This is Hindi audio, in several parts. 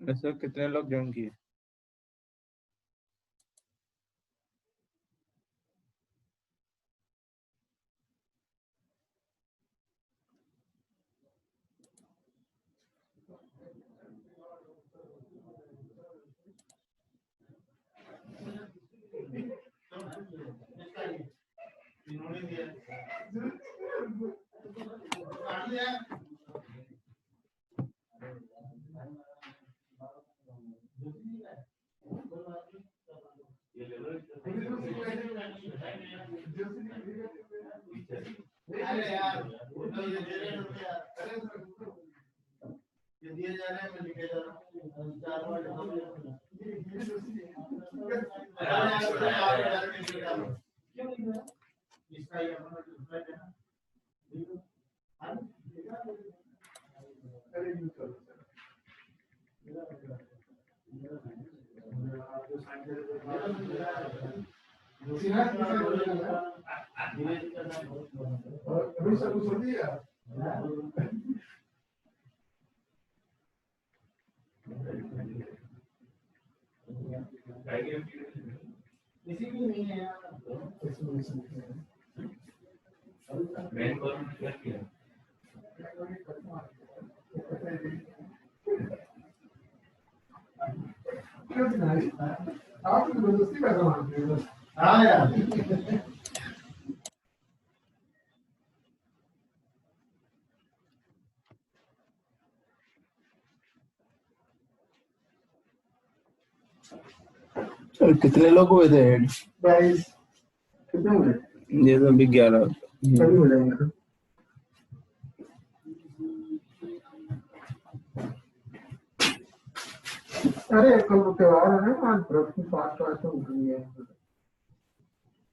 ऐसा कितने लोग ज्वाइन किए? आप जबरदस्ती पैसा मांगते हो। हाँ यार कितने लोग हुए थे ऐड? 22 कितने हुए? ये तो अभी 11। सभी हो जाएंगे। अरे कल त्योहार है ना, आज व्रत की फास्ट वास्ट होगी है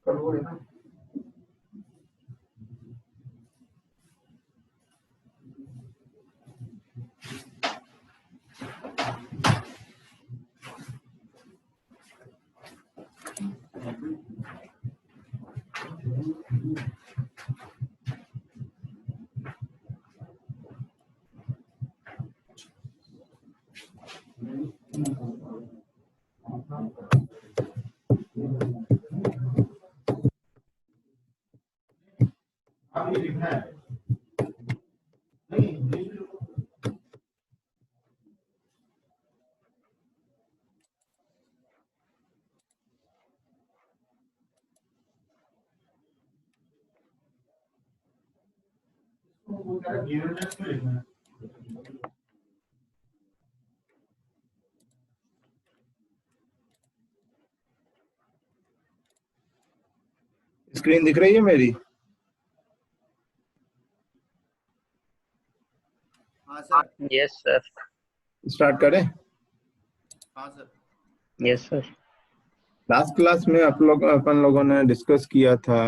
कल वो है ना। आप ये लिखना है नहीं वो तेरा गिवनेस में लिखना है। स्क्रीन दिख रही है मेरी? हाँ सर। Yes sir. स्टार्ट करें? हाँ sir. Yes sir. Last class में अपन लोगों ने डिस्कस किया था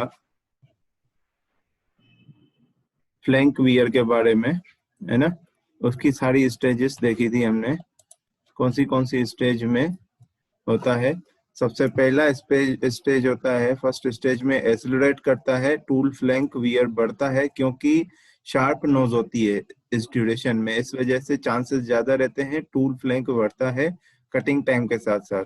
फ्लैंक वियर के बारे में, है ना? उसकी सारी स्टेजेस देखी थी हमने, कौन सी स्टेज में होता है। सबसे पहला स्टेज होता है, फर्स्ट स्टेज में एक्सेलरेट करता है, टूल फ्लैंक वियर बढ़ता है क्योंकि शार्प नोज होती है इस ड्यूरेशन में, इस वजह से चांसेस ज्यादा रहते हैं, टूल फ्लैंक बढ़ता है कटिंग टाइम के साथ साथ।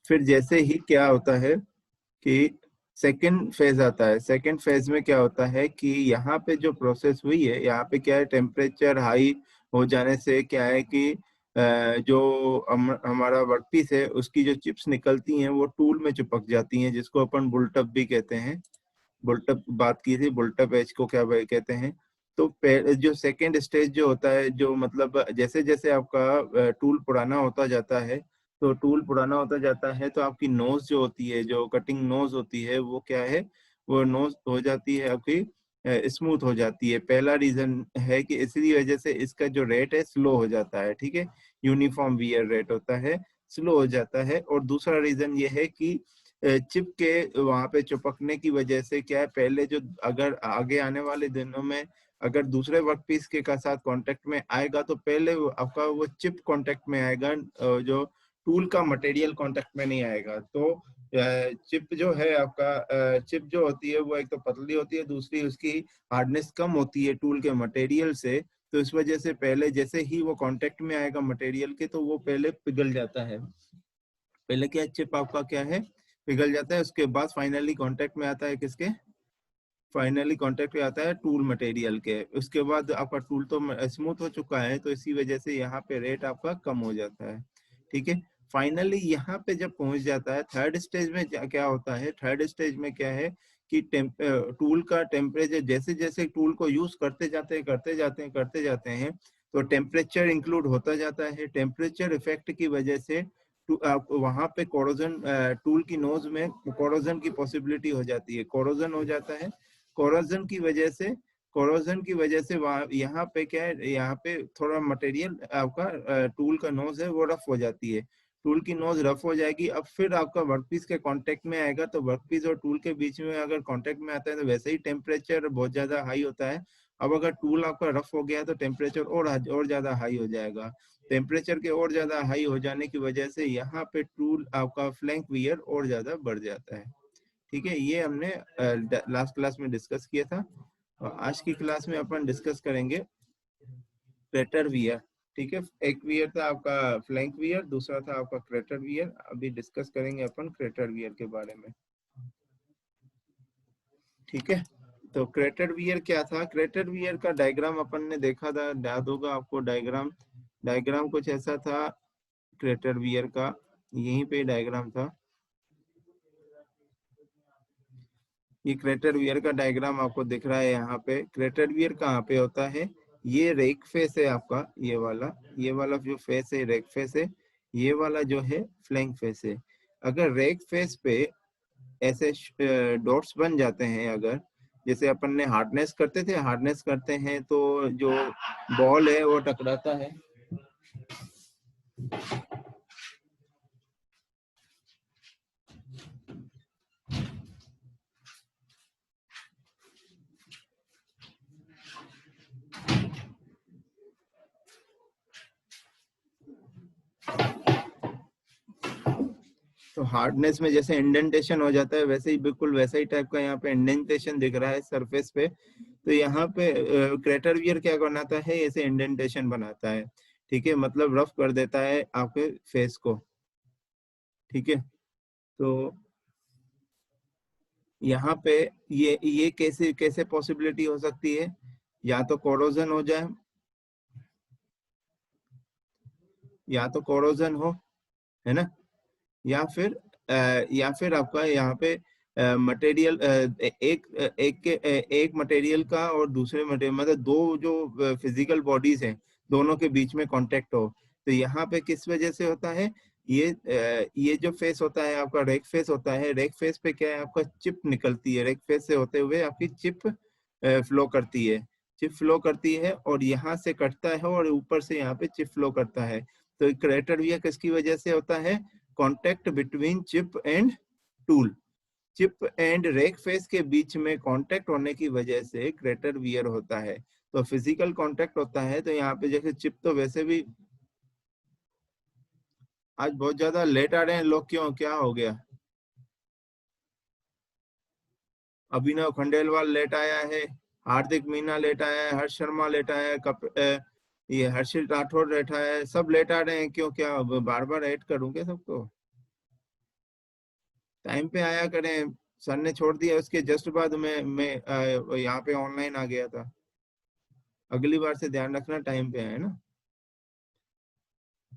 फिर जैसे ही क्या होता है कि सेकेंड फेज आता है, सेकेंड फेज में क्या होता है कि यहाँ पे जो प्रोसेस हुई है, यहाँ पे क्या है, टेम्परेचर हाई हो जाने से क्या है कि जो हमारा वर्कपीस है उसकी जो चिप्स निकलती हैं वो टूल में चिपक जाती हैं, जिसको अपन बुलटअप भी कहते हैं। बुलटअप बात की थी, बुलटअप एज को क्या कहते हैं। तो जो सेकेंड स्टेज जो होता है, जो मतलब जैसे जैसे आपका टूल पुराना होता जाता है, तो टूल पुराना होता जाता है तो आपकी नोज जो होती है, जो कटिंग नोज होती है, वो क्या है, वो नोज हो जाती है आपकी स्मूथ हो जाती है। पहला रीजन है कि इसी वजह से इसका जो रेट है स्लो हो जाता है, ठीक है, यूनिफॉर्म वियर रेट होता है, स्लो हो जाता है। और दूसरा रीजन ये है कि चिप के वहां पे चिपकने की वजह से क्या है, पहले जो अगर आगे आने वाले दिनों में अगर दूसरे वर्कपीस के का साथ कांटेक्ट में आएगा तो पहले आपका वो चिप कांटेक्ट में आएगा, जो टूल का मटेरियल कांटेक्ट में नहीं आएगा। तो चिप जो है आपका, चिप जो होती है वो एक तो पतली होती है, दूसरी उसकी हार्डनेस कम होती है टूल के मटेरियल से, तो इस वजह से पहले जैसे ही वो कांटेक्ट में आएगा मटेरियल के तो वो पहले पिघल जाता है। पहले क्या चिप आपका क्या है पिघल जाता है, उसके बाद फाइनली कांटेक्ट में आता है किसके, फाइनली कांटेक्ट में आता है टूल मटेरियल के। उसके बाद आपका टूल तो स्मूथ हो चुका है तो इसी वजह से यहाँ पे रेट आपका कम हो जाता है। ठीक है, फाइनली यहाँ पे जब पहुंच जाता है थर्ड स्टेज में क्या होता है, थर्ड स्टेज में क्या है कि टूल का टेम्परेचर जैसे जैसे टूल को यूज करते जाते हैं तो टेम्परेचर इंक्लूड होता जाता है। टेम्परेचर इफेक्ट की वजह से वहां पे कोरोजन, टूल की नोज में कोरोजन की पॉसिबिलिटी हो जाती है, कोरोजन हो जाता है। कोरोजन की वजह से वहाँ यहाँ पे क्या है, यहाँ पे थोड़ा मटेरियल आपका टूल का नोज है वो रफ हो जाती है। टूल की नोज रफ हो जाएगी, अब फिर आपका वर्कपीस के कांटेक्ट में आएगा तो वर्कपीस और टूल के बीच में अगर कांटेक्ट में आता है तो वैसे ही टेम्परेचर बहुत ज्यादा हाई होता है। अब अगर टूल आपका रफ हो गया तो टेम्परेचर और ज्यादा हाई हो जाएगा। टेम्परेचर के और ज्यादा हाई हो जाने की वजह से यहाँ पे टूल आपका फ्लैंक वियर और ज्यादा बढ़ जाता है। ठीक है, ये हमने लास्ट क्लास में डिस्कस किया था और आज की क्लास में अपन डिस्कस करेंगे क्रेटर वियर। ठीक है, एक वियर था आपका फ्लैंक वियर, दूसरा था आपका क्रेटर वियर। अभी डिस्कस करेंगे अपन क्रेटर वियर के बारे में। ठीक है, तो क्रेटर वियर क्या था, क्रेटर वियर का डायग्राम अपन ने देखा था, याद होगा आपको डायग्राम कुछ ऐसा था क्रेटर वियर का, यहीं पे डायग्राम था। ये क्रेटर वियर का डायग्राम आपको दिख रहा है यहाँ पे। क्रेटर वियर कहाँ पे होता है, ये रेक फेस है आपका, ये वाला जो फेस है रेक फेस है, ये वाला जो है फ्लैंक फेस है। अगर रेक फेस पे ऐसे डॉट्स बन जाते हैं, अगर जैसे अपन ने हार्डनेस करते हैं तो जो बॉल है वो टकराता है। तो हार्डनेस में जैसे इंडेंटेशन हो जाता है वैसे ही बिल्कुल वैसा ही टाइप का यहाँ पे इंडेंटेशन दिख रहा है सरफेस पे। तो यहाँ पे क्रेटर वियर क्या बनाता है, ऐसे इंडेंटेशन बनाता है। ठीक है, मतलब रफ कर देता है आपके फेस को। ठीक है, तो यहाँ पे ये कैसे कैसे पॉसिबिलिटी हो सकती है, या तो कोरोजन हो जाए, या तो कोरोजन हो, है ना, या फिर आपका यहाँ पे मटेरियल एक मटेरियल का और दूसरे मटेरियल, मतलब दो जो फिजिकल बॉडीज हैं दोनों के बीच में कांटेक्ट हो। तो यहाँ पे किस वजह से होता है, ये जो फेस होता है आपका रेक फेस होता है, रेक फेस पे क्या है आपका चिप निकलती है, रेक फेस से होते हुए आपकी चिप फ्लो करती है, चिप फ्लो करती है और यहाँ से कटता है और ऊपर से यहाँ पे चिप फ्लो करता है। तो क्रेटर वियर किसकी वजह से होता है, contact between chip and tool, chip and rake face के बीच में कांटेक्ट होने की वजह से क्रेटर वियर होता है। तो फिजिकल कांटेक्ट होता है, तो यहाँ पे जैसे चिप तो वैसे भी, आज बहुत ज्यादा लेट आ रहे हैं लोग, क्यों, क्या हो गया। अभिनव खंडेलवाल लेट आया है, हार्दिक मीना लेट आया है, हर्ष शर्मा लेट आया है, ये हर्षित राठौर लेट आया है, सब लेट आ रहे हैं क्यों, क्या बार बार ऐड करूंगे सबको, टाइम पे आया करें। सर ने छोड़ दिया, उसके जस्ट बाद मैं यहाँ पे ऑनलाइन आ गया था। अगली बार से ध्यान रखना टाइम पे है ना।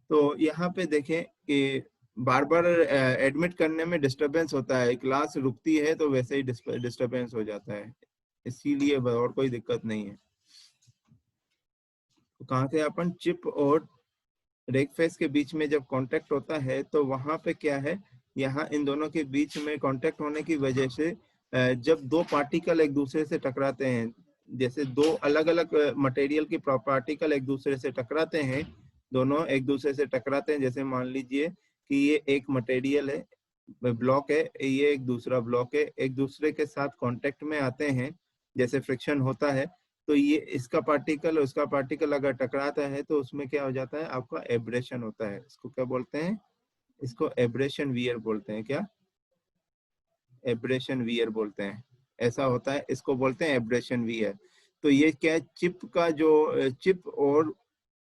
तो यहाँ पे देखें कि बार बार एडमिट करने में डिस्टरबेंस होता है, क्लास रुकती है तो वैसे ही डिस्टरबेंस हो जाता है, इसीलिए और कोई दिक्कत नहीं है। तो कहाँ थे अपन, चिप और रेक फेस के बीच में जब कांटेक्ट होता है तो वहां पे क्या है, यहाँ इन दोनों के बीच में कांटेक्ट होने की वजह से जब दो पार्टिकल एक दूसरे से टकराते हैं, जैसे दो अलग अलग मटेरियल की पार्टिकल एक दूसरे से टकराते हैं, दोनों एक दूसरे से टकराते हैं, जैसे मान लीजिए कि ये एक मटेरियल है, ब्लॉक है, ये एक दूसरा ब्लॉक है, एक दूसरे के साथ कांटेक्ट में आते हैं, जैसे फ्रिक्शन होता है, तो ये इसका पार्टिकल उसका पार्टिकल अगर टकराता है तो उसमें क्या हो जाता है, आपका एब्रेशन होता है। इसको क्या बोलते हैं, इसको एब्रेशन वियर बोलते हैं। क्या, एब्रेशन वियर बोलते हैं, ऐसा होता है, इसको बोलते हैं एब्रेशन वियर। तो ये क्या है, चिप का जो चिप और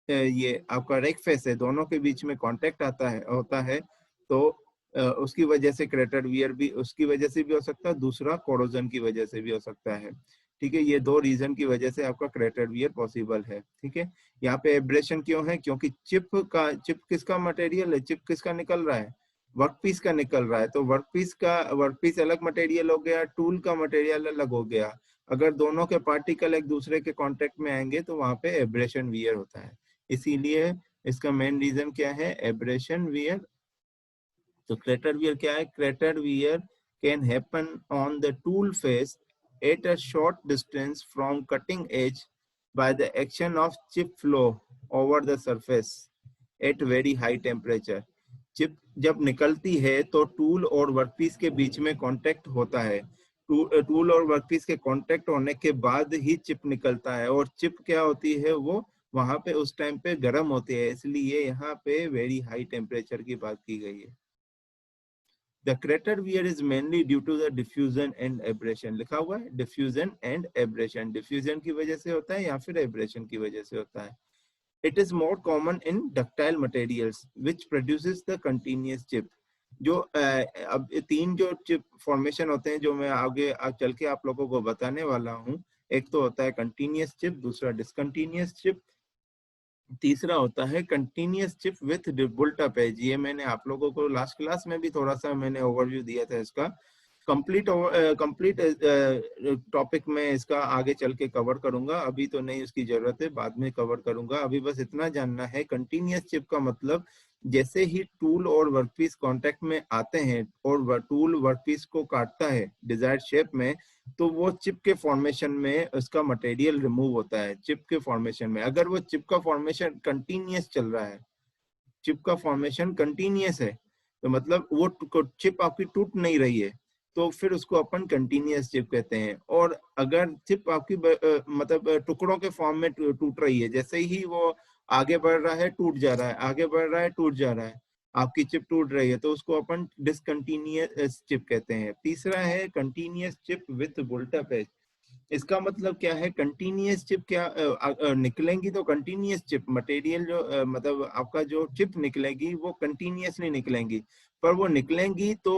ये आपका रेक फेस है, दोनों के बीच में कांटेक्ट होता है, तो उसकी वजह से क्रेटर वियर भी उसकी वजह से भी हो सकता है, दूसरा कोरोजन की वजह से भी हो सकता है। ठीक है, ये दो रीजन की वजह से आपका क्रेटर वियर पॉसिबल है। ठीक है, यहाँ पे एब्रेशन क्यों है, क्योंकि चिप किसका मटेरियल है, चिप किसका निकल रहा है, वर्कपीस का निकल रहा है। तो वर्कपीस अलग मटेरियल हो गया, टूल का मटेरियल अलग हो गया। अगर दोनों के पार्टिकल एक दूसरे के कांटेक्ट में आएंगे तो वहां पे एब्रेशन वियर होता है। इसीलिए इसका मेन रीजन क्या है, एब्रेशन वियर। तो क्रेटर वियर क्या है, crater wear can happen on the tool face at a short distance from cutting as by the action of chip flow over the surface at very high temperature. Chip जब निकलती है तो टूल और वर्कपीस के बीच में कांटेक्ट होता है। टूल और वर्कपीस के कांटेक्ट होने के बाद ही चिप निकलता है, और चिप क्या होती है, वो वहां पे उस टाइम पे गर्म होती है, इसलिए यहाँ पे वेरी हाई टेम्परेचर की बात की गई है। The crater wear is mainly due to the diffusion and abrasion। लिखा हुआ है diffusion and abrasion, diffusion की वजह से होता है या फिर abrasion की वजह से होता है। It is more common in ductile materials which produces the continuous chip। जो अब तीन जो चिप फॉर्मेशन होते हैं जो मैं आगे चल के आप लोगों को बताने वाला हूँ, एक तो होता है कंटिन्यूस चिप, दूसरा डिसकंटिन्यूस चिप, तीसरा होता है continuous chip with built up edge. ये मैंने आप लोगों को लास्ट क्लास में भी थोड़ा सा मैंने ओवरव्यू दिया था इसका। कंप्लीट टॉपिक में इसका आगे चल के कवर करूंगा, अभी तो नहीं उसकी जरूरत है, बाद में कवर करूंगा। अभी बस इतना जानना है, कंटिन्यूस चिप का मतलब जैसे ही टूल और वर्कपीस कांटेक्ट में आते हैं और टूल वर्कपीस को काटता है डिजायर्ड शेप में, तो वो चिप के फॉर्मेशन में उसका मटेरियल रिमूव होता है। चिप के फॉर्मेशन में अगर वो चिप का फॉर्मेशन कंटिन्यूस चल रहा है, चिप का फॉर्मेशन कंटिन्यूस है, तो मतलब वो चिप आपकी टूट नहीं रही है, तो फिर उसको अपन कंटिन्यूस चिप कहते हैं। और अगर चिप आपकी मतलब टुकड़ों के फॉर्म में टूट रही है, जैसे ही वो आगे बढ़ रहा है टूट जा रहा है, आगे बढ़ रहा है टूट जा रहा है, आपकी चिप टूट रही है, तो उसको अपन डिसकंटिन्यूअस चिप कहते हैं। तीसरा है continuous chip with built up edge. इसका मतलब क्या है, कंटिन्यूअस चिप क्या निकलेंगी तो कंटिन्यूअस चिप मटेरियल जो मतलब आपका जो चिप निकलेगी वो कंटिन्यूअसली निकलेंगी, पर वो निकलेंगी तो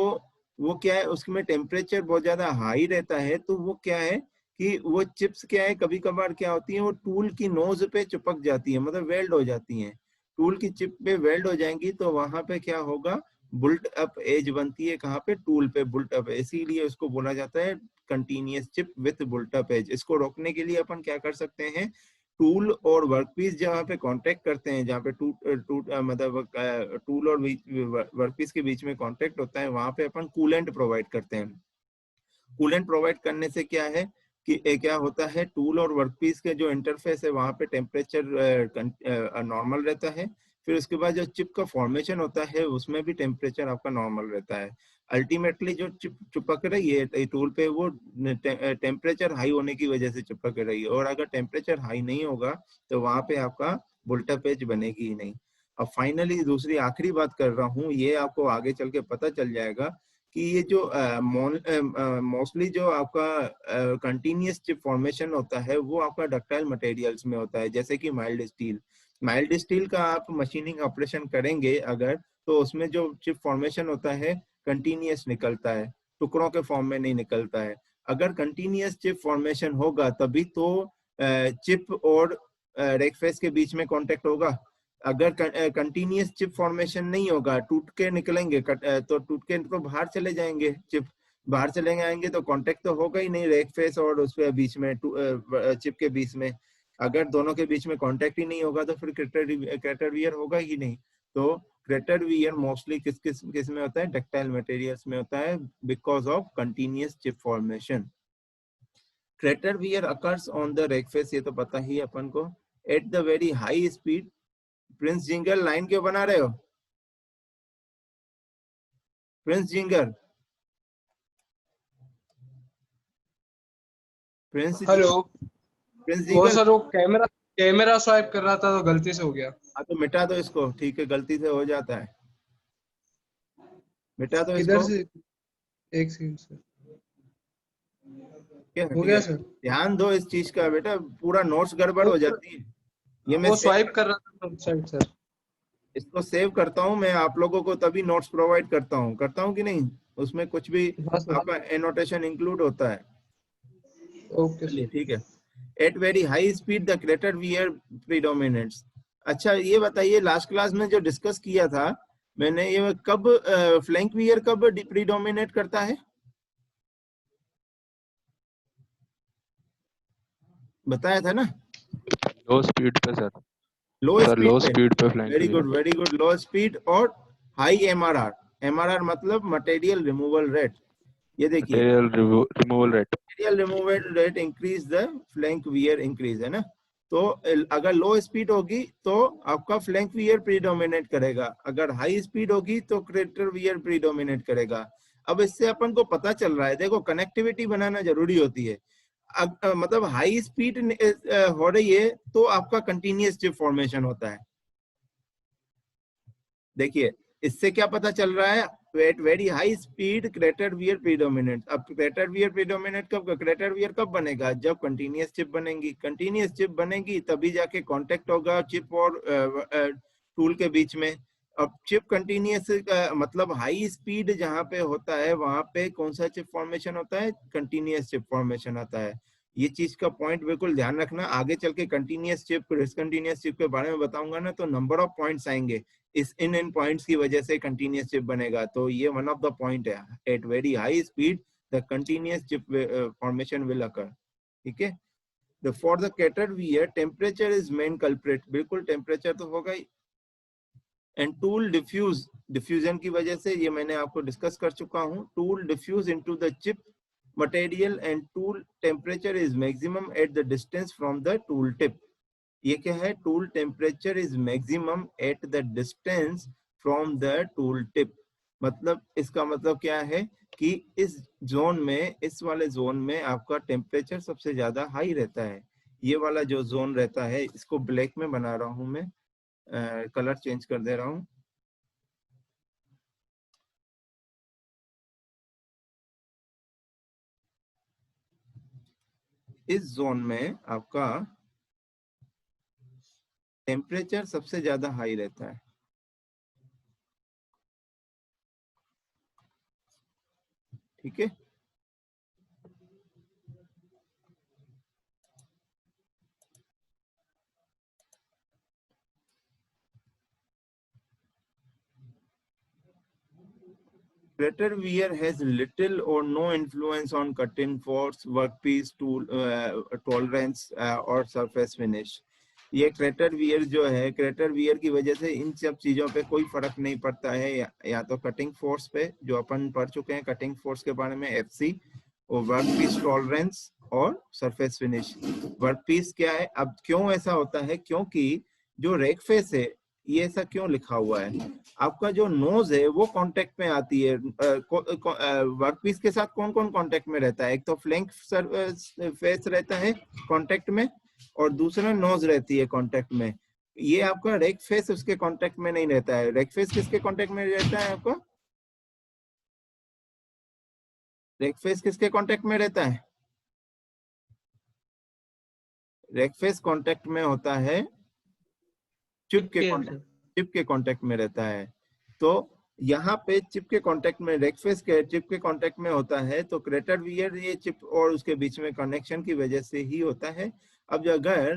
वो क्या है, उसमें टेम्परेचर बहुत ज्यादा हाई रहता है, तो वो क्या है कि वो चिप्स क्या है, कभी कभार क्या होती है, वो टूल की नोज पे चिपक जाती है, मतलब वेल्ड हो जाती हैं। टूल की चिप पे वेल्ड हो जाएंगी तो वहां पे क्या होगा, बुल्ट अप एज बनती है, कहाँ पे, टूल पे बुल्ट अप, इसीलिए उसको बोला जाता है continuous chip with built up edge. इसको रोकने के लिए अपन क्या कर सकते हैं, टूल और वर्कपीस जहाँ पे कांटेक्ट करते हैं, जहाँ पे मतलब टूल और वर्कपीस के बीच में कांटेक्ट होता है, वहां पे अपन कूलेंट प्रोवाइड करते हैं। कूलेंट प्रोवाइड करने से क्या है कि क्या होता है, टूल और वर्कपीस के जो इंटरफेस है वहां पे टेम्परेचर नॉर्मल रहता है। फिर उसके बाद जो चिप का फॉर्मेशन होता है उसमें भी टेम्परेचर आपका नॉर्मल रहता है। अल्टीमेटली जो चिप चिपक रही है टूल पे, वो टेम्परेचर हाई होने की वजह से चिपक रही है, और अगर टेम्परेचर हाई नहीं होगा तो वहां पे आपका बुल्टा पेज बनेगी ही नहीं। अब फाइनली दूसरी आखिरी बात कर रहा हूँ, ये आपको आगे चल के पता चल जाएगा कि ये जो मोस्टली जो आपका कंटिन्यूअस चिप फॉर्मेशन होता है वो आपका डक्टाइल मटेरियल्स में होता है, जैसे कि माइल्ड स्टील। माइल्ड स्टील का आप मशीनिंग ऑपरेशन करेंगे अगर, तो उसमें जो चिप फॉर्मेशन होता है कंटिन्यूअस निकलता है, टुकड़ों के फॉर्म में नहीं निकलता है। अगर कंटिन्यूअस चिप फॉर्मेशन होगा तभी तो चिप और रेक फेस के बीच में कांटेक्ट होगा। अगर कंटिन्यूअस चिप फॉर्मेशन नहीं होगा, टूट के निकलेंगे तो टूट के तो बाहर चले जाएंगे, चिप बाहर चले आएंगे तो कांटेक्ट तो होगा ही नहीं रेक फेस और उसके बीच में, चिप के बीच में। अगर दोनों के बीच में कांटेक्ट ही नहीं होगा तो फिर क्रेटर वियर होगा ही नहीं। तो क्रेटर वियर मोस्टली किस में होता है, डक्टाइल मटेरियल्स में होता है, because of continuous chip formation. Crater wear occurs on the rake face, ये तो पता ही अपन को, at the very high speed. Prince जिंगर लाइन क्यों बना रहे हो, प्रिंस जिंगर, हेलो। प्रिंस वो जिंगर। सर वो कैमरा स्वाइप कर रहा था तो गलती से हो गया। हाँ तो मिटा दो इसको, ठीक है, गलती से हो जाता है, मिटा दो किधर इसको। से? एक सेकंड सर। क्या हो गया सर। ध्यान दो इस चीज का बेटा, पूरा नोट्स गड़बड़ हो जाती है। ये मैं वो सेव स्वाइप कर रहा था फ्रंट साइड सर। इसको सेव करता हूँ मैं, आप लोगों को तभी नोट्स प्रोवाइड करता हूँ कि नहीं, उसमें कुछ भी हाँ सर। आपका एनोटेशन इंक्लूड होता है। ओके चलिए सर। ठीक है। At very high speed the greater wear predominates. अच्छा ये बताइए, लास्ट क्लास में जो डिस्कस किया था मैंने, ये कब फ्लैंक वियर कब प्रीडोमिनेट करता है, बताया था ना? लो स्पीड पे सर। लो सर स्पीड लो पे। स्पीड पे फ्लैंक वेरी भी गुड वेरी गुड, लो स्पीड और हाई एमआरआर। एमआरआर मतलब मटेरियल रिमूवल रेट। ये देखिए, material removal rate. Material removal rate increase the flank wear increase, है ना? तो अगर लो स्पीड होगी तो आपका फ्लैंक वियर प्रीडोमिनेट करेगा, अगर हाई स्पीड होगी तो ग्रेटर वियर प्रीडोमिनेट करेगा। अब इससे अपन को पता चल रहा है, देखो कनेक्टिविटी बनाना जरूरी होती है। मतलब हाई स्पीड हो रही है तो आपका कंटिन्यूअस चिप फॉर्मेशन होता है। देखिए इससे क्या पता चल रहा है, at very high speed greater wear predominate. अब ग्रेटर वियर प्रीडोमिनेट कब, ग्रेटर वियर कब बनेगा, जब कंटिन्यूअस चिप बनेगी। कंटिन्यूअस चिप बनेगी तभी जाके कांटेक्ट होगा चिप और टूल के बीच में। अब चिप कंटिन्यूअस मतलब हाई स्पीड जहां पे होता है वहां पे कौन सा चिप फॉर्मेशन होता है, कंटिन्यूअस चिप फॉर्मेशन आता है। ये चीज का पॉइंट बिल्कुल ध्यान रखना, आगे चल के कंटिन्यूअस चिप डिसकंटिन्यूअस चिप के बारे में बताऊंगा ना, तो नंबर ऑफ पॉइंट्स आएंगे इस इन पॉइंट्स की वजह से कंटिन्यूअस चिप बनेगा। तो ये वन ऑफ द पॉइंट है, at very high speed the continuous chip formation will occur. ठीक है। The for the crater wear temperature is main culprit, बिल्कुल टेम्परेचर तो होगा ही। एंड टूल डिफ्यूज, डिफ्यूजन की वजह से, ये मैंने आपको डिस्कस कर चुका हूं, tool diffuse into the chip material and tool temperature is maximum at the distance from the tool tip. ये क्या है, tool temperature is maximum at the distance from the tool tip. मतलब इसका मतलब क्या है कि इस जोन में, इस वाले जोन में आपका टेम्परेचर सबसे ज्यादा हाई रहता है। ये वाला जो जोन रहता है, इसको ब्लैक में बना रहा हूं मैं, कलर चेंज कर दे रहा हूं। इस जोन में आपका टेम्परेचर सबसे ज्यादा हाई रहता है। ठीक है। Greater wear has little or no influence on cutting force, workpiece, tool tolerance और surface finish। ये क्रेटर वियर जो है, क्रेटर वियर की वजह से इन सब चीजों पे कोई फर्क नहीं पड़ता है, या तो कटिंग फोर्स पे जो अपन पढ़ चुके हैं कटिंग फोर्स के बारे में, एफसी, और वर्कपीस टॉलरेंस और सरफेस फिनिश। वर्कपीस क्या है, अब क्यों ऐसा होता है, क्योंकि जो रेक फेस है, ये ऐसा क्यों लिखा हुआ है, आपका जो नोज है वो कांटेक्ट में आती है वर्कपीस के साथ। कौन कौन कांटेक्ट में रहता है, एक तो फ्लैंक फेस रहता है कांटेक्ट में, और दूसरा नोज रहती है कांटेक्ट में। ये आपका रेक फेस उसके कांटेक्ट में नहीं रहता है। रेक फेस किसके कांटेक्ट में रहता है आपका, रेक फेस किसके कांटेक्ट में रहता है, रेक फेस कांटेक्ट में होता है चिप के कांटेक्ट, चिप के कांटेक्ट में रहता है। तो यहाँ पे चिप के कांटेक्ट में, रेक फेस के चिप के कांटेक्ट में होता है, तो क्रेटर वियर ये चिप और उसके बीच में कनेक्शन की वजह से ही होता है। अब अगर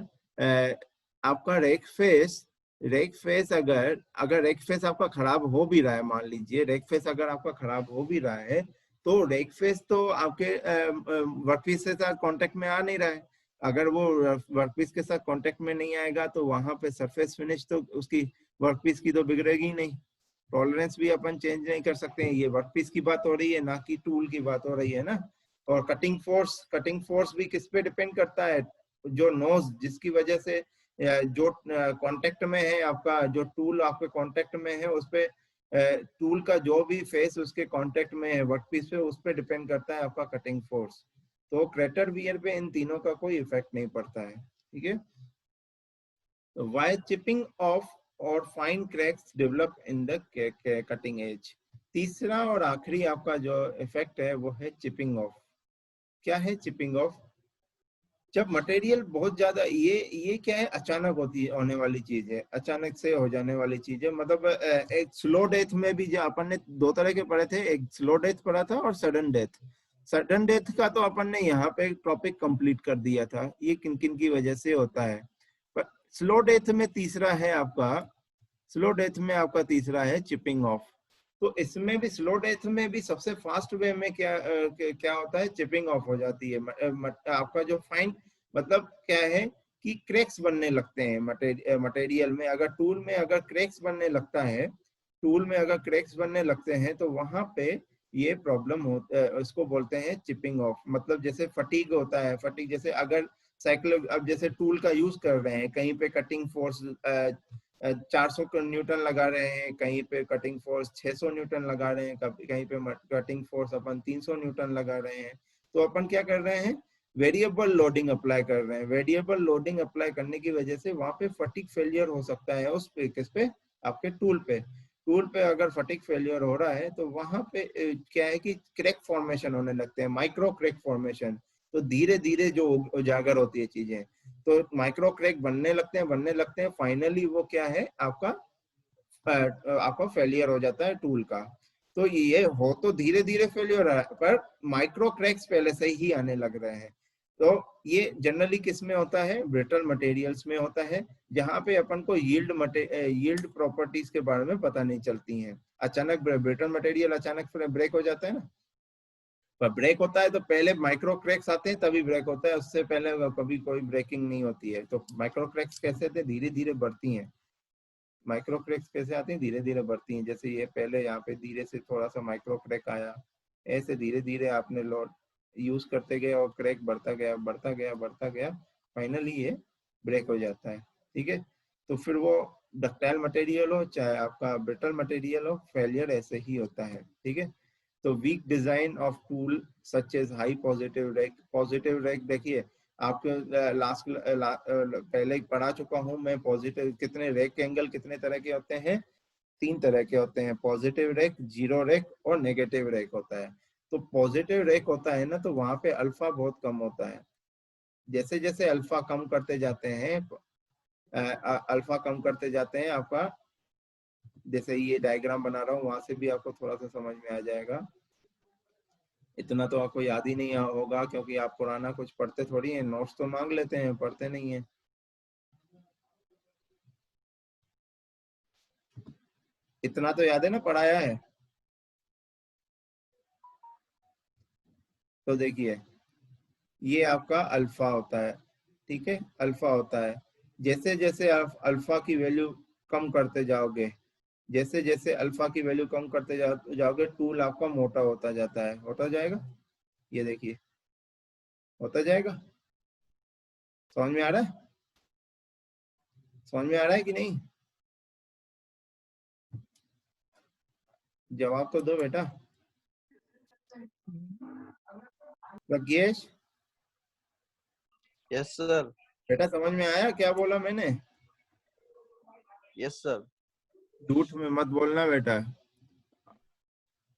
आपका रेक फेस अगर रेक फेस आपका खराब हो भी रहा है, मान लीजिए रेक फेस अगर आपका खराब हो भी रहा है, तो रेक फेस तो आपके वर्कपीस के साथ कांटेक्ट में आ नहीं रहा है। अगर वो वर्कपीस के साथ कांटेक्ट में नहीं आएगा तो वहां पे सरफेस फिनिश तो उसकी वर्कपीस की तो बिगड़ेगी नहीं। टॉलरेंस भी अपन चेंज नहीं कर सकते हैं, ये वर्कपीस की बात हो रही है ना कि टूल की बात हो रही है ना। और कटिंग फोर्स भी किस पे डिपेंड करता है, जो नोज जिसकी वजह से जो कांटेक्ट में है आपका, जो टूल आपके कांटेक्ट में है उस पे, टूल का जो भी फेस उसके कांटेक्ट में है वर्कपीस पे, उस पे डिपेंड करता है आपका कटिंग फोर्स। तो क्रेटर वियर पे इन तीनों का कोई इफेक्ट नहीं पड़ता है। ठीक है। तो वाई चिपिंग ऑफ और fine cracks develop in the cutting edge. तीसरा और आखिरी आपका जो इफेक्ट है वो है चिपिंग ऑफ। क्या है चिपिंग ऑफ? जब मटेरियल बहुत ज्यादा, ये क्या है, अचानक होने वाली चीज है, अचानक से हो जाने वाली चीज है। मतलब एक स्लो डेथ में भी जो अपन ने दो तरह के पढ़े थे, एक स्लो डेथ पढ़ा था और सडन डेथ। सडन डेथ का तो अपन ने यहाँ पे टॉपिक कंप्लीट कर दिया था, ये किन किन की वजह से होता है। पर स्लो डेथ में तीसरा है आपका, स्लो डेथ में आपका तीसरा है चिपिंग ऑफ। तो इसमें भी स्लो डेथ में भी सबसे फास्ट वे में क्या होता है, चिपिंग ऑफ हो जाती है। आपका जो फाइन मतलब क्या है कि क्रैक्स बनने लगते हैं मटेरियल में। अगर टूल में अगर क्रैक्स बनने लगता है, टूल में अगर क्रैक्स बनने लगते हैं तो वहां पे ये प्रॉब्लम उसको बोलते हैं चिपिंग ऑफ। मतलब जैसे फटीग होता है, फटीग जैसे अगर साइकिल, अब जैसे टूल का यूज कर रहे हैं, कहीं पे कटिंग फोर्स 400 न्यूटन लगा रहे हैं, कहीं पे कटिंग फोर्स 600 न्यूटन लगा रहे हैं, कहीं पे कटिंग फोर्स अपन 300 न्यूटन लगा रहे हैं, तो अपन क्या कर रहे हैं, वेरिएबल लोडिंग अप्लाई कर रहे हैं। वेरिएबल लोडिंग अप्लाई करने की वजह से वहां पे फटीग फेलियर हो सकता है। उस पे किस पे, आपके टूल पे। टूल पे अगर फटीग फेलियर हो रहा है तो वहां पे क्या है कि क्रैक फॉर्मेशन होने लगते हैं, माइक्रो क्रैक फॉर्मेशन। तो धीरे धीरे जो उजागर होती है चीजें, तो माइक्रो क्रैक बनने लगते हैं। फाइनली वो क्या है, आपका फेलियर हो जाता है टूल का। तो ये हो तो धीरे धीरे फेलियर है, पर माइक्रो क्रैक्स पहले से ही आने लग रहे हैं। तो ये जनरली किस में होता है, ब्रिटल मटेरियल्स में होता है, जहां पे अपन को यील्ड प्रॉपर्टीज के बारे में पता नहीं चलती हैं। अचानक ब्रिटल मटेरियल अचानक ब्रेक हो जाता है ना, पर ब्रेक होता है तो पहले माइक्रो क्रैक्स आते हैं तभी ब्रेक होता है, उससे पहले कभी कोई ब्रेकिंग नहीं होती है। तो माइक्रो क्रैक्स कैसे थे, धीरे धीरे बढ़ती हैं। माइक्रो क्रैक्स कैसे आती हैं, धीरे धीरे बढ़ती हैं। जैसे ये पहले यहाँ पे धीरे से थोड़ा सा माइक्रो क्रैक आया, ऐसे धीरे धीरे आपने लोड यूज करते गए और क्रैक बढ़ता गया, फाइनली ये ब्रेक हो जाता है। ठीक है, तो फिर वो डक्टाइल मटेरियल हो चाहे आपका ब्रिटल मटेरियल हो, फेलियर ऐसे ही होता है। ठीक है, तो weak design of tool such as high positive rake. Positive rake देखिए आपके पहले ही पढ़ा चुका हूं मैं, पॉजिटिव कितने रैक एंगल कितने तरह के होते हैं, 3 तरह के होते हैं, पॉजिटिव रैक, जीरो रैक और नेगेटिव रैक होता है। तो पॉजिटिव रैक होता है ना, तो वहां पे अल्फा बहुत कम होता है। जैसे जैसे अल्फा कम करते जाते हैं, अल्फा कम करते जाते हैं आपका, जैसे ये डायग्राम बना रहा हूँ वहां से भी आपको थोड़ा सा समझ में आ जाएगा। इतना तो आपको याद ही नहीं होगा क्योंकि आप पुराना कुछ पढ़ते थोड़ी है, नोट्स तो मांग लेते हैं, पढ़ते नहीं है। इतना तो याद है ना, पढ़ाया है। तो देखिए ये आपका अल्फा होता है। ठीक है, अल्फा होता है। जैसे जैसे आप अल्फा की वैल्यू कम करते जाओगे, जैसे जैसे अल्फा की वैल्यू कम करते जाओगे, टूल आपका मोटा होता जाता है, होता जाएगा। ये देखिए होता जाएगा। समझ में आ रहा है, समझ में आ रहा है कि नहीं? जवाब तो दो बेटा। Rakesh yes sir. बेटा समझ में आया क्या बोला मैंने? Yes sir. झूठ में मत बोलना बेटा।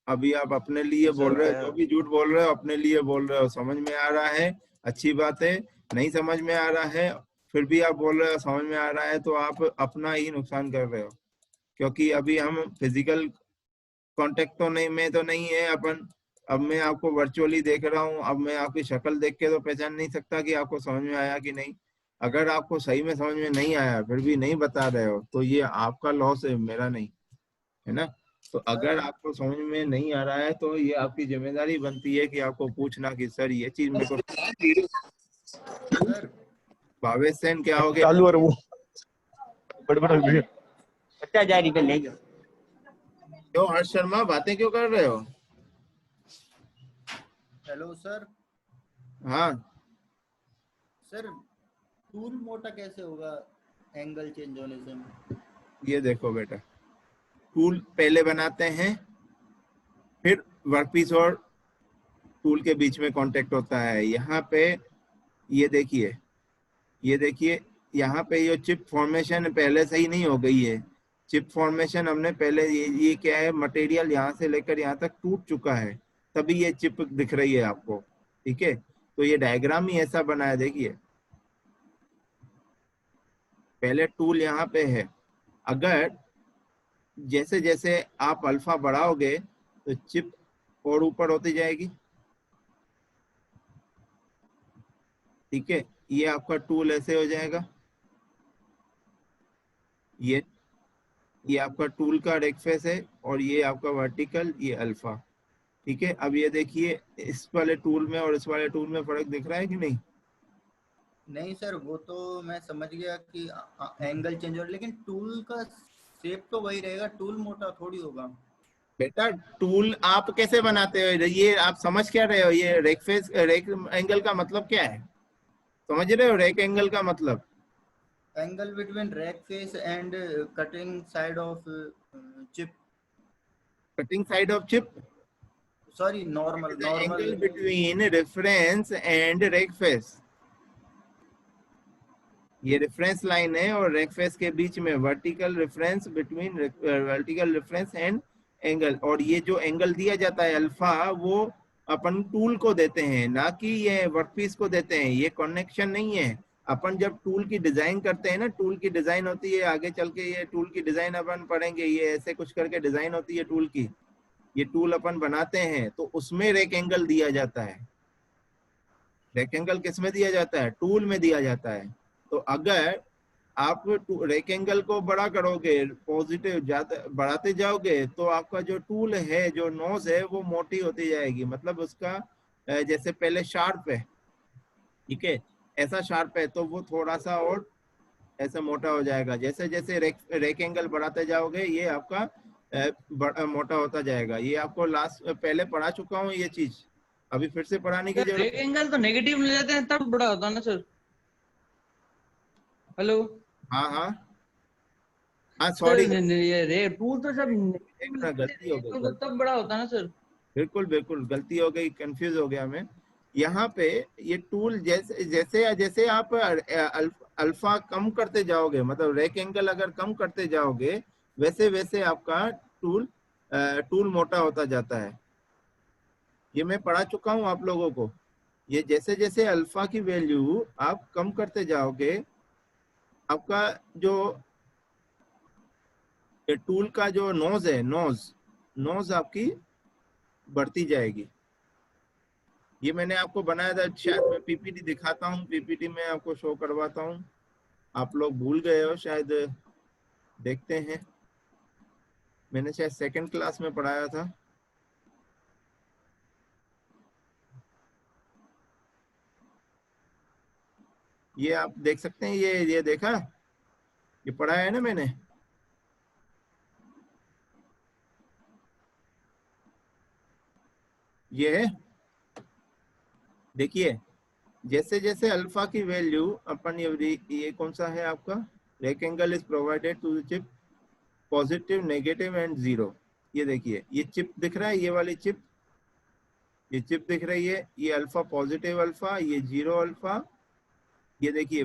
अभी आप अपने लिए सर, बोल रहे हो, मैं- जो भी झूठ बोल रहे हो अपने लिए बोल रहे हो। समझ में आ रहा है, अच्छी बात है। नहीं समझ में आ रहा है फिर भी आप बोल रहे हो समझ में आ रहा है, तो आप अपना ही नुकसान कर रहे हो। क्योंकि अभी हम फिजिकल कांटेक्ट तो नहीं, में तो नहीं है अपन। अब मैं आपको वर्चुअली देख रहा हूँ, अब मैं आपकी शक्ल देख के तो पहचान नहीं सकता कि आपको समझ में आया कि नहीं। अगर आपको सही में समझ में नहीं आया फिर भी नहीं बता रहे हो तो ये आपका लॉस है, मेरा नहीं है ना। तो अगर आपको समझ में नहीं आ रहा है तो ये आपकी जिम्मेदारी बनती है कि आपको पूछना कि सर ये चीज मेरे को। भावेश सेन क्या हो गया? चालू है वो बड़बड़ बच्चा जारी कर ले जाओ। क्यों हर्ष शर्मा बातें क्यों कर रहे हो? Hello sir. हाँ सर टूल मोटा कैसे होगा एंगल चेंज होने से? ये देखो बेटा, टूल पहले बनाते हैं, फिर वर्कपीस और टूल के बीच में कांटेक्ट होता है। यहाँ पे ये देखिए, ये देखिए यहाँ पे ये चिप फॉर्मेशन पहले से ही नहीं हो गई है। चिप फॉर्मेशन हमने पहले, ये क्या है, मटेरियल यहाँ से लेकर यहाँ तक टूट चुका है, तभी ये चिप दिख रही है आपको। ठीक है, तो ये डायग्राम ही ऐसा बना है, देखिए पहले टूल यहाँ पे है, अगर जैसे जैसे आप अल्फा बढ़ाओगे तो चिप और ऊपर होती जाएगी। ठीक है, ये आपका टूल ऐसे हो जाएगा, ये आपका टूल का रेक फेस है और ये आपका वर्टिकल, ये अल्फा। ठीक है, अब ये देखिए इस वाले टूल में और इस वाले टूल में फर्क दिख रहा है कि नहीं? नहीं सर, वो तो मैं समझ गया कि एंगल चेंज हो, लेकिन टूल का शेप तो वही रहेगा, टूल मोटा थोड़ी होगा। बेटा टूल आप कैसे बनाते हो, ये आप समझ क्या रहे हो? ये रेक फेस, रेक एंगल का मतलब क्या है, समझ रहे हो? रेक एंगल का मतलब angle between rake face and cutting side of chip, cutting side of chip, sorry normal angle between reference and rake face. ये रेफरेंस लाइन है और रेक फेस के बीच में vertical reference between vertical reference and angle, और ये जो एंगल दिया जाता है अल्फा, वो अपन टूल को देते हैं, ना कि ये वर्कपीस को देते हैं। ये कनेक्शन नहीं है। अपन जब टूल की डिजाइन करते हैं ना, टूल की डिजाइन होती है, आगे चल के ये टूल की डिजाइन अपन पढ़ेंगे, ये ऐसे कुछ करके डिजाइन होती है टूल की, ये टूल अपन बनाते हैं तो उसमें रेक एंगल दिया जाता है। रेक एंगल किस में दिया जाता है? टूल में दिया जाता है। तो अगर आप रेक एंगल को बड़ा करोगे, पॉजिटिव बढ़ाते जाओगे, तो आपका जो टूल है, जो नोज है, वो मोटी होती जाएगी। मतलब उसका जैसे पहले शार्प है, ठीक है, ऐसा शार्प है, तो वो थोड़ा सा और ऐसा मोटा हो जाएगा। जैसे जैसे रेक एंगल बढ़ाते जाओगे, ये आपका मोटा होता जाएगा। ये आपको लास्ट पहले पढ़ा चुका हूँ ये चीज, अभी फिर से पढ़ाने की जरूरत। रेक एंगल तो नेगेटिव ले जाते हैं तब बड़ा होता है ना सर? हेलो हाँ हाँ हाँ, सॉरी, ये रे टूल तो सब एक मिनट, गलती हो गई, तो तब बड़ा होता है ना सर? बिल्कुल बिल्कुल गलती हो गई, कंफ्यूज हो गया मैं। यहाँ पे ये टूल जैसे जैसे जैसे आप अल्फा कम करते जाओगे, मतलब रेक एंगल अगर कम करते जाओगे, वैसे वैसे आपका टूल मोटा होता जाता है। ये मैं पढ़ा चुका हूँ आप लोगों को। ये जैसे जैसे अल्फा की वैल्यू आप कम करते जाओगे, आपका जो टूल का जो नोज है, नोज आपकी बढ़ती जाएगी। ये मैंने आपको बनाया था, शायद मैं पीपीटी दिखाता हूँ, पीपीटी में आपको शो करवाता हूँ। आप लोग भूल गए हो शायद, देखते हैं, मैंने शायद सेकंड क्लास में पढ़ाया था। ये आप देख सकते हैं, ये देखा, ये पढ़ाया है ना मैंने। ये है, देखिए जैसे जैसे अल्फा की वैल्यू अपन, ये कौन सा है आपका? Rake angle is provided to the chip positive, negative and zero. ये देखिए, ये चिप दिख रहा है, ये वाली चिप, ये चिप दिख रही है, ये अल्फा पॉजिटिव अल्फा, ये जीरो अल्फा। ये देखिए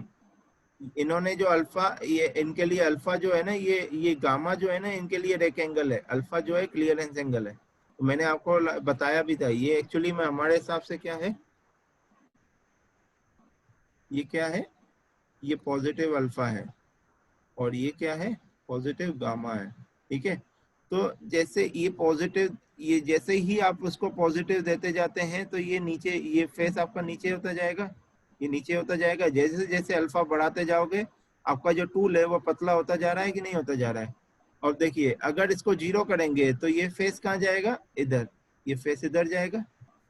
इन्होंने जो अल्फा, ये इनके लिए अल्फा जो है ना, ये गामा जो है ना, इनके लिए रेक एंगल है। अल्फा जो है क्लियरेंस एंगल है। तो मैंने आपको बताया भी था, ये एक्चुअली में हमारे हिसाब से क्या है, ये क्या है, ये पॉजिटिव अल्फा है और ये क्या है, पॉजिटिव गामा है। ठीक है, तो जैसे ये पॉजिटिव, ये जैसे ही आप उसको पॉजिटिव देते जाते हैं, तो ये नीचे, ये फेस आपका नीचे होता जाएगा, ये नीचे होता जाएगा। जैसे जैसे अल्फा बढ़ाते जाओगे, आपका जो टूल है वो पतला होता जा रहा है कि नहीं होता जा रहा है। और देखिए अगर इसको जीरो करेंगे तो ये फेस कहाँ जाएगा, इधर, ये फेस इधर जाएगा,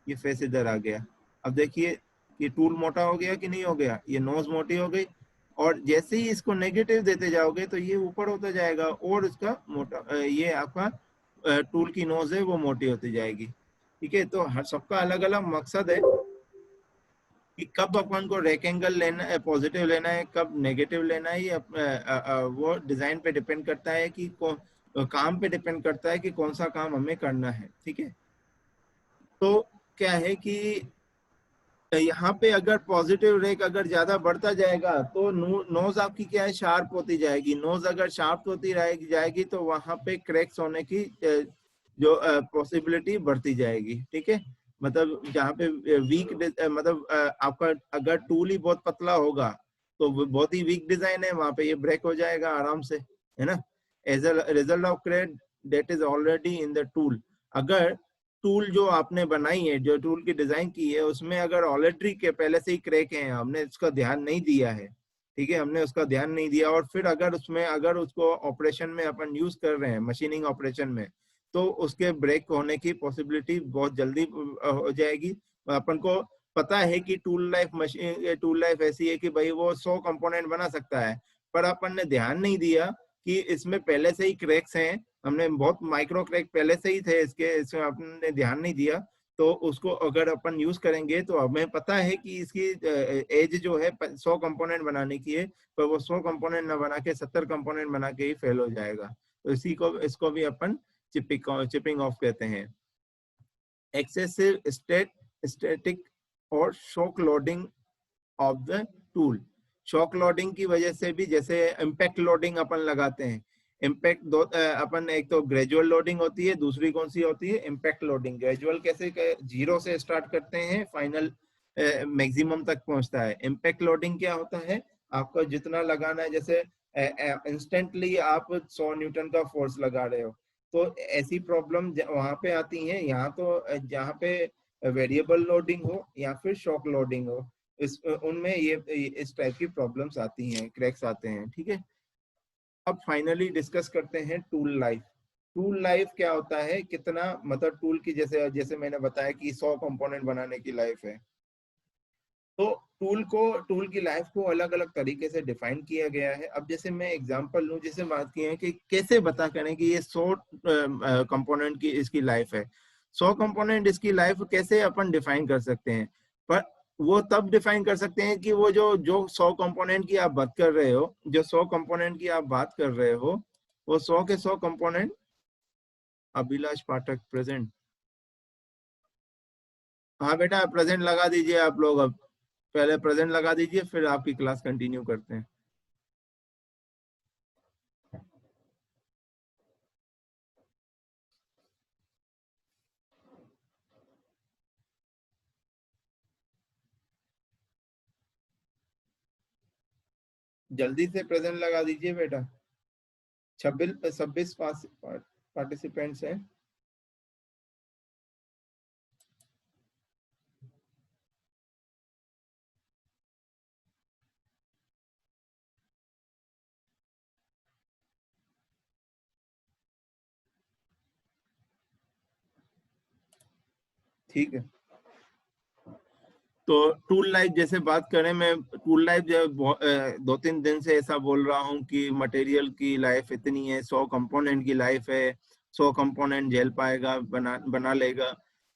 ये फेस इधर आ गया। अब देखिए ये टूल मोटा हो गया कि नहीं हो गया, ये नोज मोटी हो गई। और जैसे ही इसको नेगेटिव देते जाओगे तो ये ऊपर होता जाएगा और इसका मोटा, ये आपका टूल की नोज है वो मोटी होती जाएगी। ठीक है, तो हर सबका अलग अलग मकसद है कि कब अपन को रेक एंगल लेना है, पॉजिटिव लेना है, कब नेगेटिव लेना है। ये वो डिजाइन पे डिपेंड करता है कि काम पे डिपेंड करता है कि कौन सा काम हमें करना है। ठीक है, तो क्या है कि यहाँ पे अगर पॉजिटिव रेक अगर ज्यादा बढ़ता जाएगा तो नोज आपकी क्या है, शार्प होती जाएगी। नोज अगर शार्प होती रहेगी जाएगी तो वहां पे क्रैक्स होने की जो पॉसिबिलिटी बढ़ती जाएगी। ठीक है, मतलब जहाँ पे वीक मतलब आपका अगर टूल ही बहुत पतला होगा तो वो बहुत ही वीक डिजाइन है, वहां पे ये ब्रेक हो जाएगा आराम से, है ना। As a result of crack that is already in the tool. अगर टूल जो आपने बनाई है, जो टूल की डिजाइन की है, उसमें अगर ऑलरेडी के पहले से ही क्रैक है, हमने इसका ध्यान नहीं दिया है, ठीक है, हमने उसका ध्यान नहीं दिया, और फिर अगर उसमें अगर उसको ऑपरेशन में अपन यूज कर रहे हैं, मशीनिंग ऑपरेशन में, तो उसके ब्रेक होने की पॉसिबिलिटी बहुत जल्दी हो जाएगी। अपन को पता है कि टूल लाइफ ऐसी है कि भाई वो 100 कंपोनेंट बना सकता है, पर अपन ने ध्यान नहीं दिया कि इसमें पहले से ही क्रैक्स हैं, हमने बहुत माइक्रो क्रैक पहले से ही थे इसमें अपन ने ध्यान नहीं दिया। तो उसको अगर अपन यूज करेंगे तो हमें पता है कि इसकी एज जो है 100 कंपोनेंट बनाने की है, पर वो 100 कंपोनेंट ना बना के 70 कंपोनेंट बना के ही फेल हो जाएगा। तो इसको भी अपन चिपिंग ऑफ कहते हैं। एक्सेसिव स्टैटिक और shock loading of the tool. Shock loading की वजह से भी, जैसे इम्पैक्ट लोडिंग अपन लगाते हैं, इम्पैक्ट दो अपन, एक तो ग्रेजुअल लोडिंग होती है, दूसरी कौन सी होती है, इम्पैक्ट लोडिंग। ग्रेजुअल कैसे 0 से स्टार्ट करते हैं, फाइनल मैक्सिमम तक पहुंचता है। इम्पैक्ट लोडिंग क्या होता है, आपको जितना लगाना है, जैसे इंस्टेंटली आप 100 न्यूटन का फोर्स लगा रहे हो, तो ऐसी प्रॉब्लम वहां पे आती है। यहाँ तो जहाँ पे वेरिएबल लोडिंग हो या फिर शॉक लोडिंग हो, उनमें ये इस टाइप की प्रॉब्लम्स आती हैं, क्रैक्स आते हैं, ठीक है। अब फाइनली डिस्कस करते हैं टूल लाइफ। टूल लाइफ क्या होता है, कितना मतलब टूल की, जैसे मैंने बताया कि 100 कंपोनेंट बनाने की लाइफ है, तो टूल की लाइफ को अलग अलग तरीके से डिफाइन किया गया है। अब जैसे मैं एग्जांपल लूं, जैसे बात की है कि कैसे बता करें कि ये 100 कंपोनेंट की इसकी लाइफ है, 100 कंपोनेंट इसकी लाइफ कैसे अपन डिफाइन कर सकते हैं। पर वो तब डिफाइन कर सकते हैं कि वो जो 100 कंपोनेंट की आप बात कर रहे हो, जो 100 कंपोनेंट की आप बात कर रहे हो, वो 100 के 100 कंपोनेंट। अभिलाष पाठक प्रेजेंट। हाँ बेटा प्रेजेंट लगा दीजिए आप लोग, अब पहले प्रेजेंट लगा दीजिए, फिर आपकी क्लास कंटिन्यू करते हैं। जल्दी से प्रेजेंट लगा दीजिए बेटा। 26 पार्टिसिपेंट्स हैं। ठीक है, तो टूल लाइफ जैसे बात करें, मैं टूल लाइफ जो 2-3 दिन से ऐसा बोल रहा हूँ कि मटेरियल की लाइफ इतनी है, 100 कंपोनेंट की लाइफ है, 100 कंपोनेंट झेल पाएगा, बना लेगा।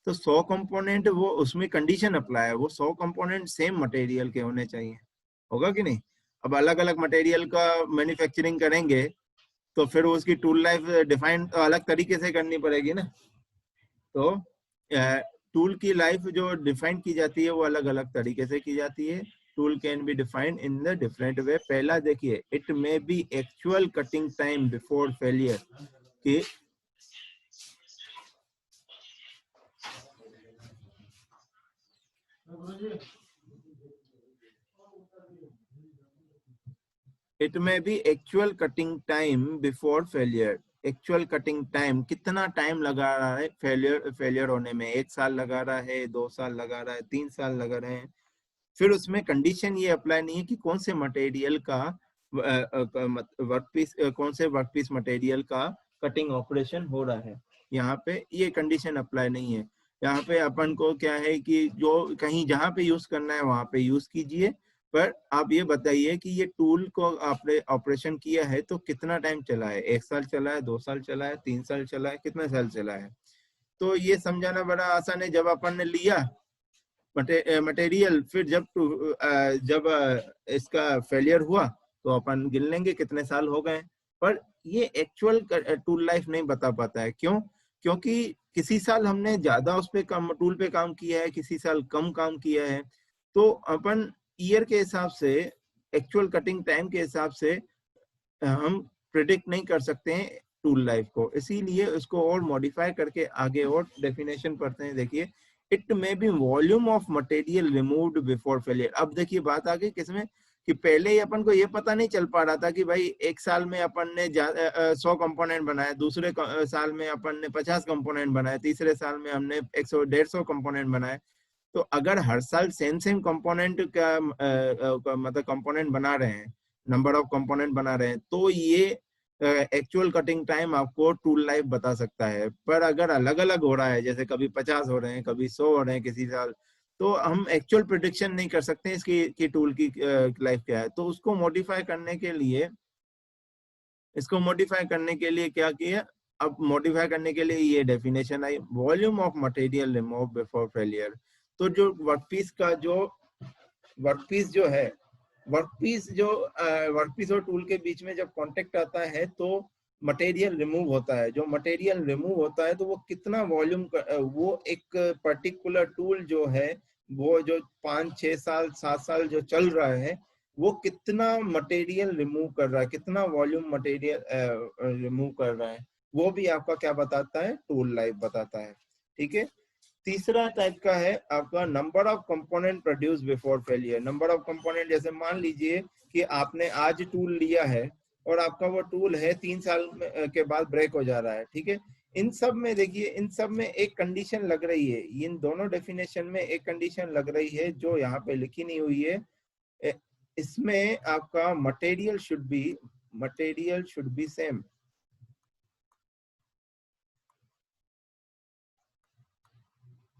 तो 100 कंपोनेंट, वो उसमें कंडीशन अप्लाई है, वो 100 कंपोनेंट सेम मटेरियल के होने चाहिए, होगा कि नहीं। अब अलग अलग मटेरियल का मैन्युफैक्चरिंग करेंगे तो फिर उसकी टूल लाइफ डिफाइन अलग तरीके से करनी पड़ेगी ना। तो टूल की लाइफ जो डिफाइन की जाती है वो अलग अलग तरीके से की जाती है। Tool can be defined in the different way. पहला देखिए, it may be actual cutting time before failure, कि it may be actual cutting time before failure. Actual cutting time, कितना टाइम लगा रहा है फेलियर होने में, 1 साल लगा रहा है, 2 साल लगा रहा है, 3 साल लगा रहे हैं। फिर उसमें कंडीशन ये अप्लाई नहीं है कि कौन से मटेरियल का वर्कपीस, कौन से वर्कपीस मटेरियल का कटिंग ऑपरेशन हो रहा है, यहाँ पे ये कंडीशन अप्लाई नहीं है। यहाँ पे अपन को क्या है कि जो कहीं जहाँ पे यूज करना है वहां पे यूज कीजिए, पर आप ये बताइए कि ये टूल को आपने ऑपरेशन किया है तो कितना टाइम चला है, 1 साल चला है, 2 साल चला है, 3 साल चला है, कितना साल चला है। तो ये समझाना बड़ा आसान है। जब अपन ने लिया मटेरियल, फिर जब इसका फेलियर हुआ तो अपन गिन लेंगे कितने साल हो गए। पर ये एक्चुअल टूल लाइफ नहीं बता पाता है। क्यों? क्योंकि किसी साल हमने ज्यादा उस पे कम टूल पे काम किया है, किसी साल कम काम किया है, तो अपन ईयर के हिसाब से, एक्चुअल कटिंग टाइम के हिसाब से हम प्रिडिक्ट नहीं कर सकते हैं टूल लाइफ को। इसीलिए इसको और मॉडिफाई करके आगे और डेफिनेशन पढ़ते हैं। देखिए, it may B volume of material removed before failure. अब देखिए बात आ गई किसमें कि पहले ही अपन को ये पता नहीं चल पा रहा था कि भाई एक साल में अपन ने 100 कंपोनेंट बनाए, दूसरे साल में अपन ने 50 कंपोनेंट बनाए, तीसरे साल में हमने 100-150 कंपोनेंट बनाए। तो अगर हर साल सेम कंपोनेंट का मतलब कंपोनेंट बना रहे हैं, नंबर ऑफ कंपोनेंट बना रहे हैं, तो ये एक्चुअल कटिंग टाइम आपको टूल लाइफ बता सकता है। पर अगर अलग अलग हो रहा है, जैसे कभी 50 हो रहे हैं, कभी 100 हो रहे हैं किसी साल, तो हम एक्चुअल प्रेडिक्शन नहीं कर सकते इसकी कि टूल की लाइफ क्या है। तो उसको मॉडिफाई करने के लिए, इसको मॉडिफाई करने के लिए क्या किया, अब मॉडिफाई करने के लिए ये definition I, volume of material remove before failure. तो जो वर्कपीस का जो वर्कपीस जो है, वर्कपीस और टूल के बीच में जब कांटेक्ट आता है तो मटेरियल रिमूव होता है। जो मटेरियल रिमूव होता है तो वो कितना वॉल्यूम, वो एक पर्टिकुलर टूल जो है वो जो 5-6 साल 7 साल जो चल रहा है, वो कितना मटेरियल रिमूव कर रहा है, कितना वॉल्यूम मटेरियल रिमूव कर रहा है, वो भी आपका क्या बताता है, टूल लाइफ बताता है। ठीक है। तीसरा टाइप का है आपका number of component produce before failure. Number of component, जैसे मान लीजिए कि आपने आज टूल लिया है और आपका वो टूल है 3 साल के बाद ब्रेक हो जा रहा है। ठीक है। इन सब में देखिए, इन सब में एक कंडीशन लग रही है, इन दोनों डेफिनेशन में एक कंडीशन लग रही है जो यहाँ पे लिखी नहीं हुई है। इसमें आपका मटेरियल शुड बी सेम।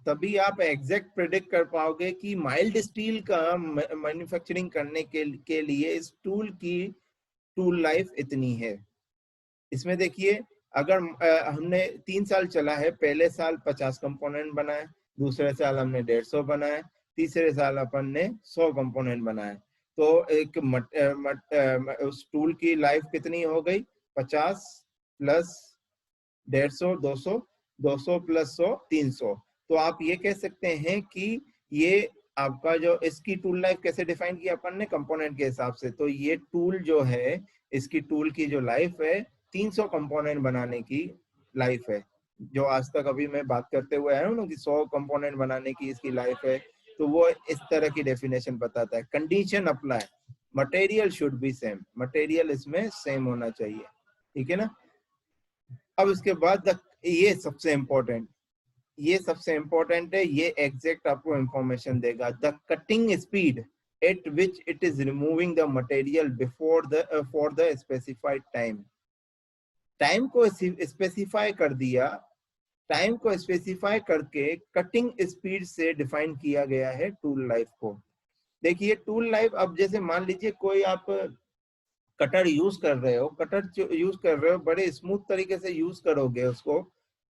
तभी आप एग्जैक्ट प्रेडिक्ट कर पाओगे कि माइल्ड स्टील का मैन्युफैक्चरिंग करने के लिए इस टूल की टूल लाइफ इतनी है। इसमें देखिए, अगर हमने 3 साल चला है, पहले साल 50 कंपोनेंट बनाए, दूसरे साल हमने 150 बनाए, तीसरे साल अपन ने 100 कंपोनेंट बनाए, तो एक उस टूल की लाइफ कितनी हो गई, 50 प्लस 150 200, 200 प्लस 100 300। तो आप ये कह सकते हैं कि ये आपका जो इसकी टूल लाइफ कैसे डिफाइन किया अपन ने, कंपोनेंट के हिसाब से। तो ये टूल जो है, इसकी टूल की जो लाइफ है 300 कंपोनेंट बनाने की लाइफ है। जो आज तक अभी मैं बात करते हुए आया हूँ ना कि 100 कंपोनेंट बनाने की इसकी लाइफ है, तो वो इस तरह की डेफिनेशन बताता है। Condition apply, material should be same, material इसमें सेम होना चाहिए। ठीक है ना। अब इसके बाद ये सबसे इम्पोर्टेंट है, ये एग्जैक्ट आपको इंफॉर्मेशन देगा। The cutting speed at which it is removing the material before the for the specified time. Time को स्पेसिफाई कर दिया, टाइम को स्पेसिफाई करके कटिंग स्पीड से डिफाइन किया गया है टूल लाइफ को। देखिए टूल लाइफ, अब जैसे मान लीजिए कोई आप कटर यूज कर रहे हो, बड़े स्मूथ तरीके से यूज करोगे उसको,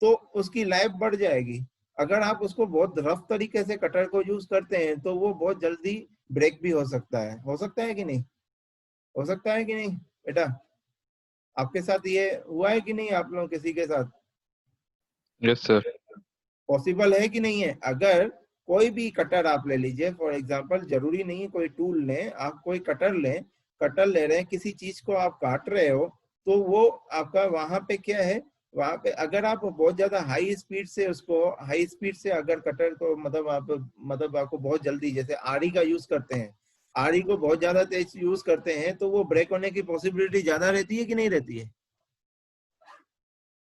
तो उसकी लाइफ बढ़ जाएगी। अगर आप उसको बहुत रफ तरीके से कटर को यूज करते हैं तो वो बहुत जल्दी ब्रेक भी हो सकता है कि नहीं, हो सकता है कि नहीं बेटा? आपके साथ ये हुआ है कि नहीं, आप लोग किसी के साथ? Yes sir. पॉसिबल है कि नहीं है? अगर कोई भी कटर आप ले लीजिए, फॉर एग्जांपल, जरूरी नहीं है कोई टूल लें, आप कोई कटर ले रहे हैं, किसी चीज को आप काट रहे हो, तो वो आपका वहां पे क्या है, वहां पे अगर आप बहुत ज्यादा हाई स्पीड से अगर कटर को मतलब आपको बहुत जल्दी, जैसे आरी का यूज करते हैं, आरी को बहुत ज्यादा तेज यूज करते हैं, तो वो ब्रेक होने की पॉसिबिलिटी ज्यादा रहती है कि नहीं रहती है?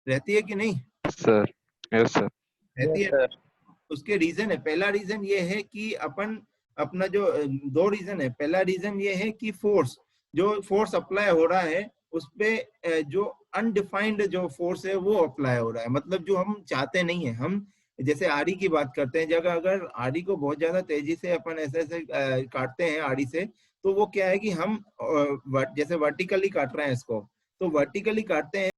रहती है कि नहीं सर यस सर। रहती है। उसके रीजन है, पहला रीजन ये है कि अपना जो 2 रीजन है। पहला रीजन ये है कि फोर्स अप्लाई हो रहा है उस पे, जो अनडिफाइंड जो फोर्स है वो अप्लाई हो रहा है, मतलब जो हम चाहते नहीं है। हम जैसे आरी की बात करते हैं, जगह अगर आरी को बहुत ज्यादा तेजी से अपन ऐसे काटते हैं आरी से, तो वो क्या है कि हम जैसे वर्टिकली काट रहे हैं इसको, तो वर्टिकली काटते हैं